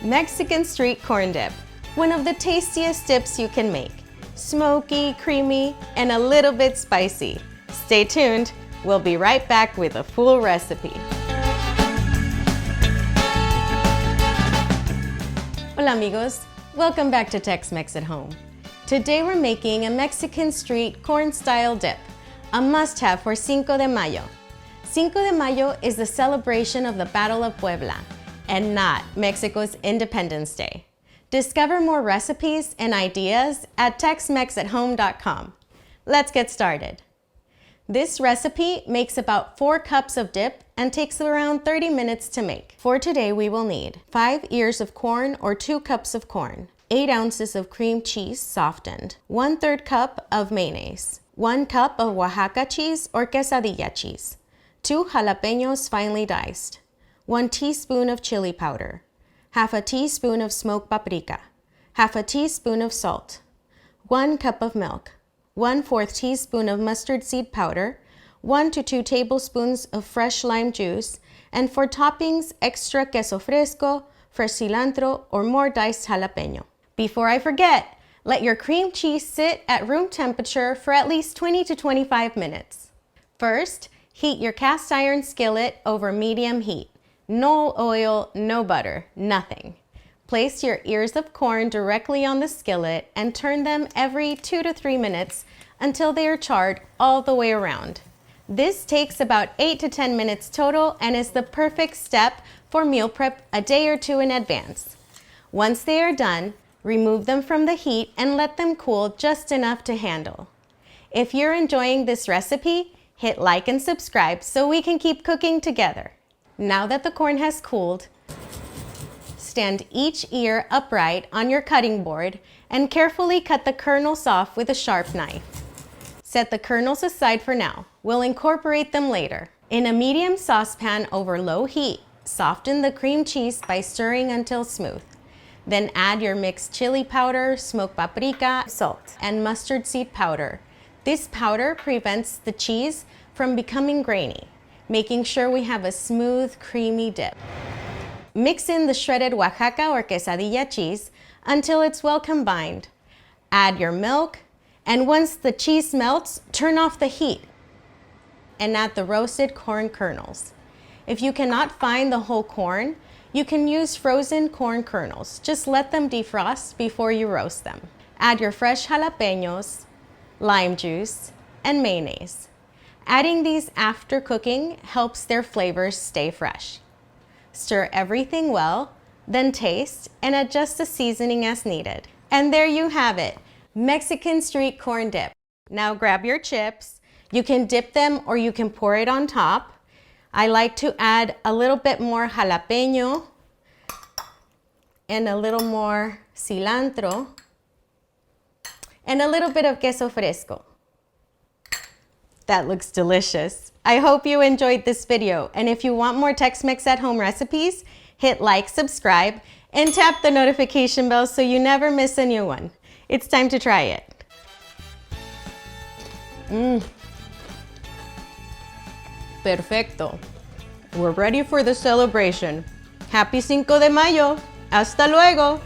Mexican street corn dip, one of the tastiest dips you can make. Smoky, creamy, and a little bit spicy. Stay tuned, we'll be right back with a full recipe. Hola amigos, welcome back to Tex-Mex at Home. Today we're making a Mexican street corn-style dip, a must-have for Cinco de Mayo. Cinco de Mayo is the celebration of the Battle of Puebla, and not Mexico's Independence Day. Discover more recipes and ideas at TexMexAtHome.com. Let's get started. This recipe makes about 4 cups of dip and takes around 30 minutes to make. For today, we will need 5 ears of corn or 2 cups of corn, 8 ounces of cream cheese softened, 1/3 cup of mayonnaise, 1 cup of Oaxaca cheese or quesadilla cheese, 2 jalapeños finely diced, 1 teaspoon of chili powder, half a teaspoon of smoked paprika, half a teaspoon of salt, 1 cup of milk, 1/4 teaspoon of mustard seed powder, 1 to 2 tablespoons of fresh lime juice, and for toppings, extra queso fresco, fresh cilantro, or more diced jalapeño. Before I forget, let your cream cheese sit at room temperature for at least 20 to 25 minutes. First, heat your cast iron skillet over medium heat. No oil, no butter, nothing. Place your ears of corn directly on the skillet and turn them every 2 to 3 minutes until they are charred all the way around. This takes about 8 to 10 minutes total and is the perfect step for meal prep a day or 2 in advance. Once they are done, remove them from the heat and let them cool just enough to handle. If you're enjoying this recipe, hit like and subscribe so we can keep cooking together. Now that the corn has cooled, stand each ear upright on your cutting board and carefully cut the kernels off with a sharp knife. Set the kernels aside for now. We'll incorporate them later. In a medium saucepan over low heat, soften the cream cheese by stirring until smooth. Then add your mixed chili powder, smoked paprika, salt, and mustard seed powder. This powder prevents the cheese from becoming grainy, making sure we have a smooth, creamy dip. Mix in the shredded Oaxaca or quesadilla cheese until it's well combined. Add your milk, and once the cheese melts, turn off the heat and add the roasted corn kernels. If you cannot find the whole corn, you can use frozen corn kernels. Just let them defrost before you roast them. Add your fresh jalapeños, lime juice, and mayonnaise. Adding these after cooking helps their flavors stay fresh. Stir everything well, then taste and adjust the seasoning as needed. And there you have it, Mexican street corn dip. Now grab your chips. You can dip them or you can pour it on top. I like to add a little bit more jalapeño and a little more cilantro and a little bit of queso fresco. That looks delicious. I hope you enjoyed this video, and if you want more Tex-Mex at Home recipes, hit like, subscribe, and tap the notification bell so you never miss a new one. It's time to try it. Perfecto. We're ready for the celebration. Happy Cinco de Mayo. Hasta luego.